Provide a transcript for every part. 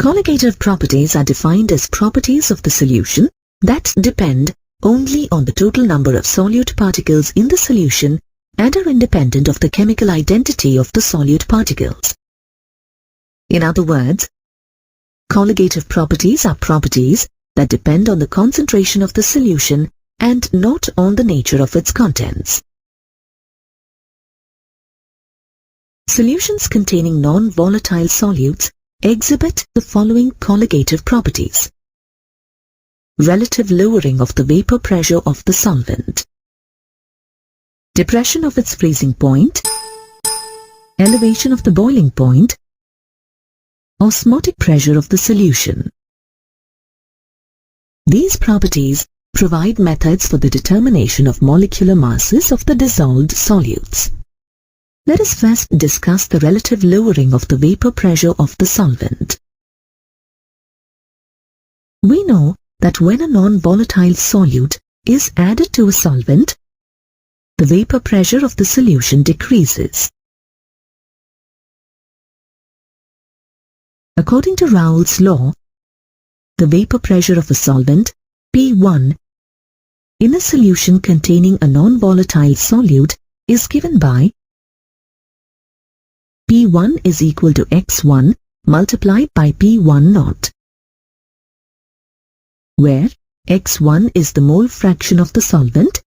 Colligative properties are defined as properties of the solution that depend only on the total number of solute particles in the solution and are independent of the chemical identity of the solute particles. In other words, colligative properties are properties that depend on the concentration of the solution and not on the nature of its contents. Solutions containing non-volatile solutes exhibit the following colligative properties. Relative lowering of the vapor pressure of the solvent, depression of its freezing point, elevation of the boiling point, osmotic pressure of the solution. These properties provide methods for the determination of molecular masses of the dissolved solutes. Let us first discuss the relative lowering of the vapor pressure of the solvent. We know that when a non-volatile solute is added to a solvent, the vapor pressure of the solution decreases. According to Raoult's law, the vapor pressure of a solvent, P1, in a solution containing a non-volatile solute is given by P1 is equal to X1 multiplied by P1 naught, where X1 is the mole fraction of the solvent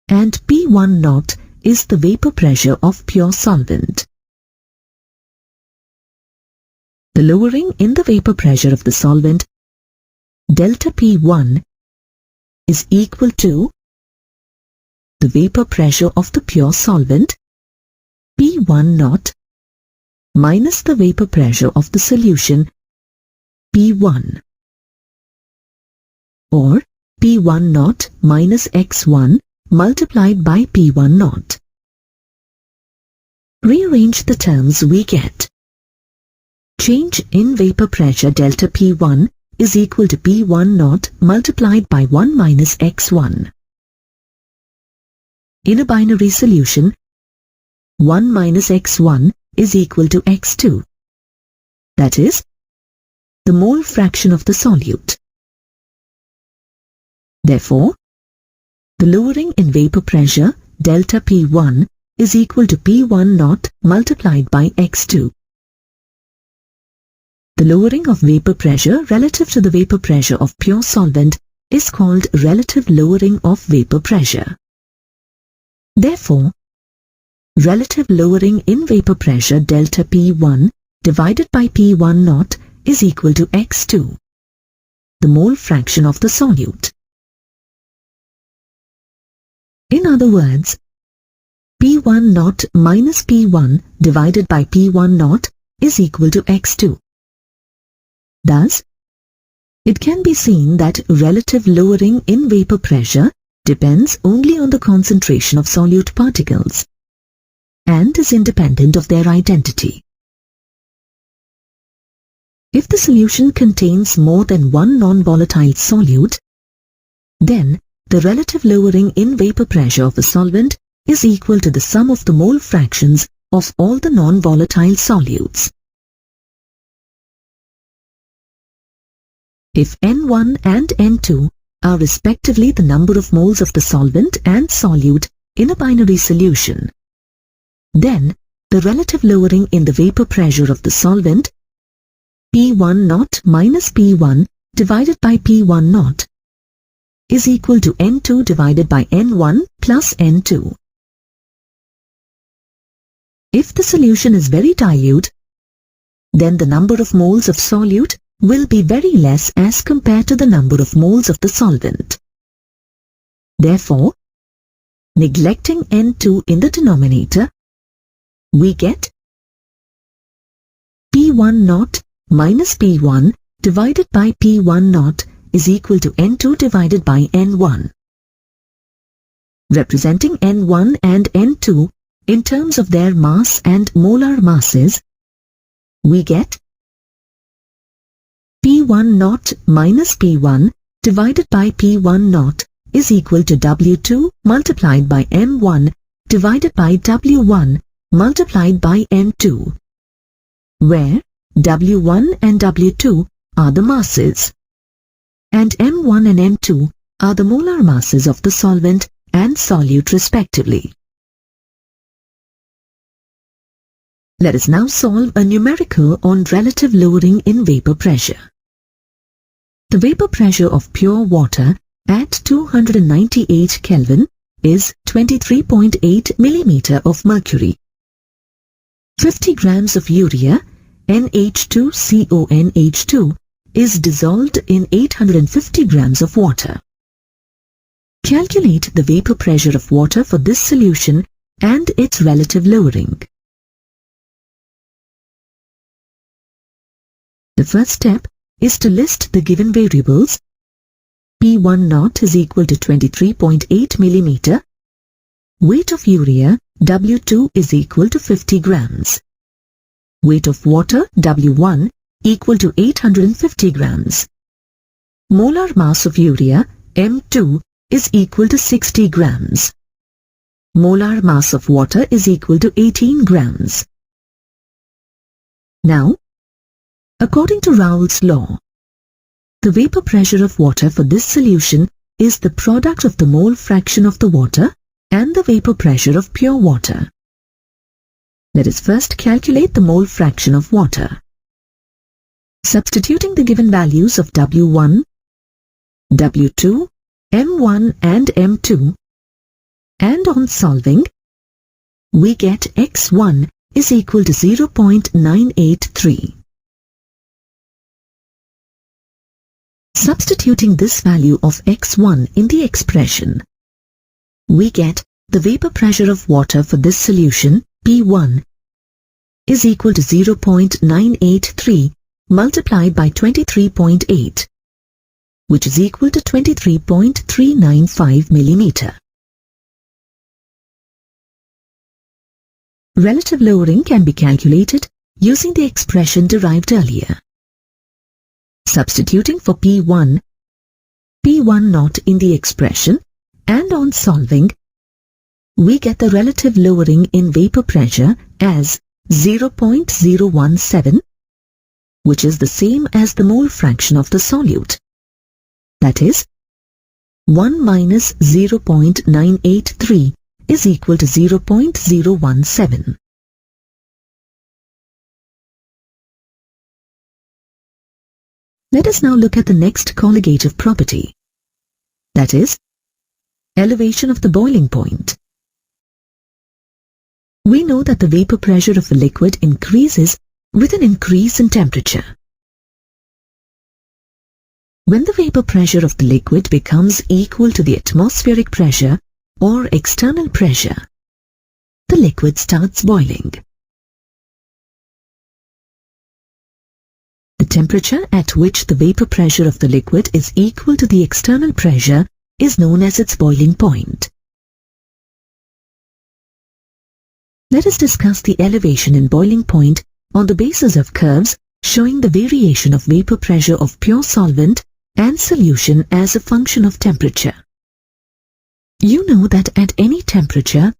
and P1 naught is the vapor pressure of pure solvent. The lowering in the vapor pressure of the solvent, delta P1, is equal to the vapor pressure of the pure solvent, P1 naught, minus the vapor pressure of the solution, P1, or P1 naught minus X1 multiplied by P1 naught. Rearrange the terms, we get change in vapor pressure delta P1 is equal to P1 naught multiplied by 1 minus X1. In a binary solution, 1 minus X1 is equal to X2. That is, the mole fraction of the solute. Therefore, the lowering in vapor pressure delta P1 is equal to P1 naught multiplied by X2. The lowering of vapor pressure relative to the vapor pressure of pure solvent is called relative lowering of vapor pressure. Therefore, relative lowering in vapor pressure delta P1 divided by P1 naught is equal to X2, the mole fraction of the solute. In other words, P1 naught minus P1 divided by P1 naught is equal to X2. Thus, it can be seen that relative lowering in vapor pressure depends only on the concentration of solute particles and is independent of their identity. If the solution contains more than one non-volatile solute, then the relative lowering in vapor pressure of a solvent is equal to the sum of the mole fractions of all the non-volatile solutes. If N1 and N2 are respectively the number of moles of the solvent and solute in a binary solution, then the relative lowering in the vapor pressure of the solvent, P1 naught minus P1 divided by P1 naught, is equal to N2 divided by N1 plus N2. If the solution is very dilute, then the number of moles of solute will be very less as compared to the number of moles of the solvent. Therefore, neglecting N2 in the denominator, we get P1 naught minus P1 divided by P1 naught is equal to N2 divided by N1. Representing N1 and N2 in terms of their mass and molar masses, we get P1 naught minus P1 divided by P1 naught is equal to W2 multiplied by M1 divided by W1 multiplied by M2, where W1 and W2 are the masses, and M1 and M2 are the molar masses of the solvent and solute respectively. Let us now solve a numerical on relative lowering in vapor pressure. The vapor pressure of pure water at 298 Kelvin is 23.8 mm of mercury. 50 grams of urea, NH2CONH2, is dissolved in 850 grams of water. Calculate the vapor pressure of water for this solution and its relative lowering. The first step is to list the given variables. P1 naught is equal to 23.8 mm. Weight of urea, W2, is equal to 50 grams. Weight of water, W1, equal to 850 grams. Molar mass of urea, M2, is equal to 60 grams. Molar mass of water is equal to 18 grams. Now, according to Raoult's law, the vapor pressure of water for this solution is the product of the mole fraction of the water and the vapor pressure of pure water. Let us first calculate the mole fraction of water. Substituting the given values of W1, W2, M1 and M2, and on solving, we get X1 is equal to 0.983. Substituting this value of X1 in the expression, we get the vapor pressure of water for this solution, P1, is equal to 0.983 multiplied by 23.8, which is equal to 23.395 mm. Relative lowering can be calculated using the expression derived earlier. Substituting for P1 naught in the expression, and on solving, we get the relative lowering in vapor pressure as 0.017, which is the same as the mole fraction of the solute. That is, 1 minus 0.983 is equal to 0.017. Let us now look at the next colligative property, that is, elevation of the boiling point. We know that the vapor pressure of a liquid increases with an increase in temperature. When the vapor pressure of the liquid becomes equal to the atmospheric pressure or external pressure, the liquid starts boiling. The temperature at which the vapor pressure of the liquid is equal to the external pressure is known as its boiling point. Let us discuss the elevation in boiling point on the basis of curves showing the variation of vapor pressure of pure solvent and solution as a function of temperature. You know that at any temperature,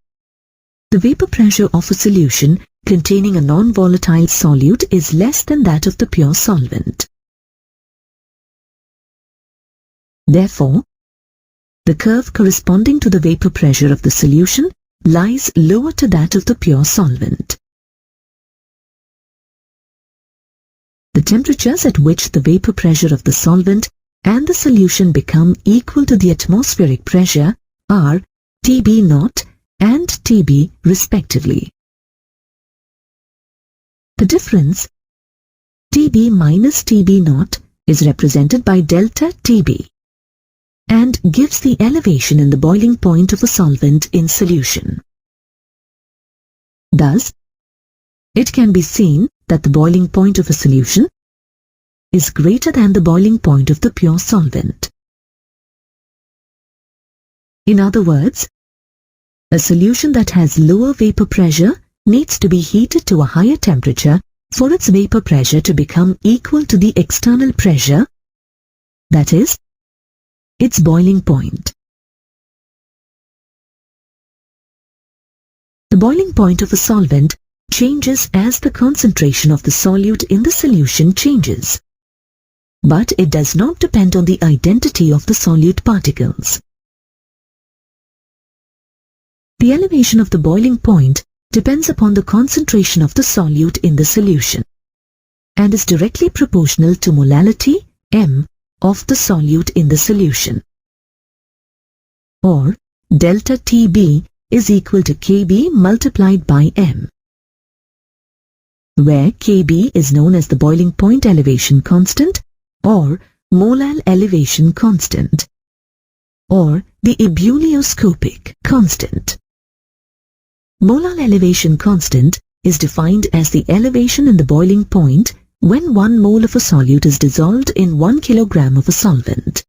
the vapor pressure of a solution containing a non-volatile solute is less than that of the pure solvent. Therefore, the curve corresponding to the vapor pressure of the solution lies lower to that of the pure solvent. The temperatures at which the vapor pressure of the solvent and the solution become equal to the atmospheric pressure are Tb naught and Tb respectively. The difference, Tb minus Tb naught, is represented by delta Tb and gives the elevation in the boiling point of a solvent in solution. Thus, it can be seen that the boiling point of a solution is greater than the boiling point of the pure solvent. In other words, a solution that has lower vapor pressure needs to be heated to a higher temperature for its vapor pressure to become equal to the external pressure, that is, its boiling point. The boiling point of a solvent changes as the concentration of the solute in the solution changes. But it does not depend on the identity of the solute particles. The elevation of the boiling point depends upon the concentration of the solute in the solution and is directly proportional to molality m of the solute in the solution, or delta Tb is equal to Kb multiplied by m, where Kb is known as the boiling point elevation constant or molal elevation constant or the ebullioscopic constant. Molal elevation constant is defined as the elevation in the boiling point when 1 mole of a solute is dissolved in 1 kilogram of a solvent.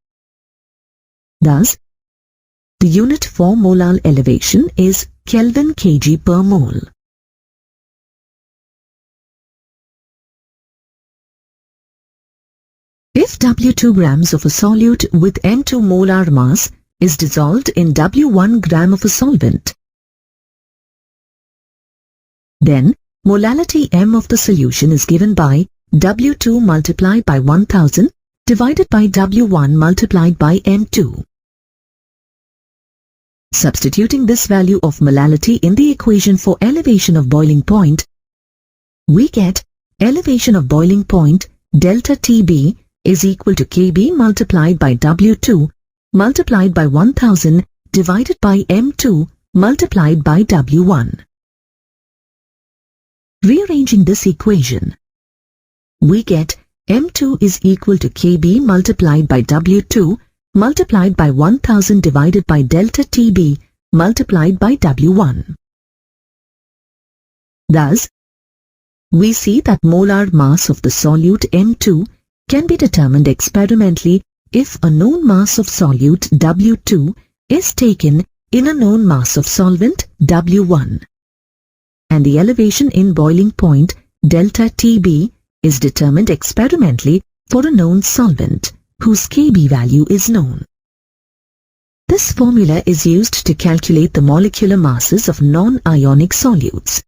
Thus, the unit for molal elevation is Kelvin kg per mole. If W2 grams of a solute with N2 molar mass is dissolved in W1 gram of a solvent, then molality m of the solution is given by W2 multiplied by 1000 divided by W1 multiplied by N2. Substituting this value of molality in the equation for elevation of boiling point, we get elevation of boiling point delta Tb is equal to Kb multiplied by W2 multiplied by 1000 divided by M2 multiplied by W1. Rearranging this equation, we get M2 is equal to Kb multiplied by W2 multiplied by 1000 divided by delta Tb multiplied by W1. Thus, we see that molar mass of the solute M2 can be determined experimentally if a known mass of solute W2 is taken in a known mass of solvent W1, and the elevation in boiling point delta Tb is determined experimentally for a known solvent whose Kb value is known. This formula is used to calculate the molecular masses of non-ionic solutes.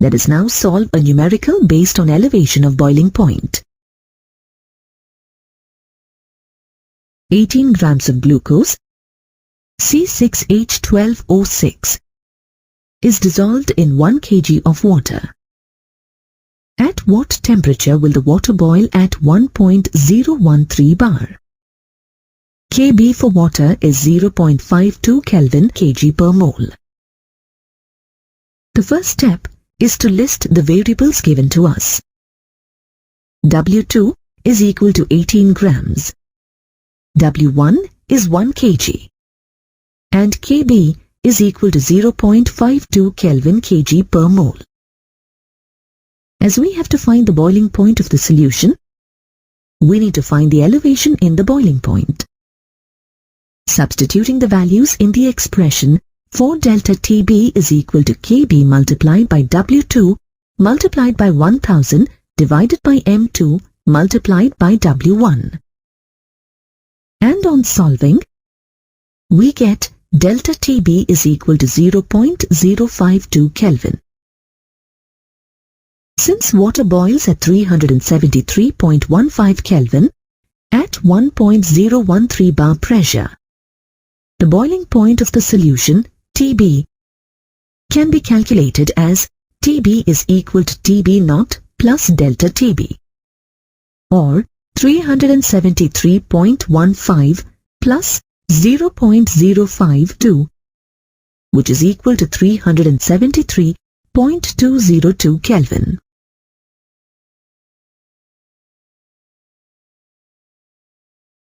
Let us now solve a numerical based on elevation of boiling point. 18 grams of glucose, C6H12O6, is dissolved in 1 kg of water. At what temperature will the water boil at 1.013 bar? Kb for water is 0.52 Kelvin kg per mole. The first step is to list the variables given to us. W2 is equal to 18 grams. W1 is 1 kg. And Kb is equal to 0.52 Kelvin kg per mole. As we have to find the boiling point of the solution, we need to find the elevation in the boiling point. Substituting the values in the expression for delta Tb is equal to Kb multiplied by W2 multiplied by 1000 divided by M2 multiplied by W1. And on solving, we get delta Tb is equal to 0.052 Kelvin. Since water boils at 373.15 Kelvin at 1.013 bar pressure, the boiling point of the solution, Tb, can be calculated as Tb is equal to Tb naught plus delta Tb, or 373.15 plus 0.052, which is equal to 373.202 Kelvin.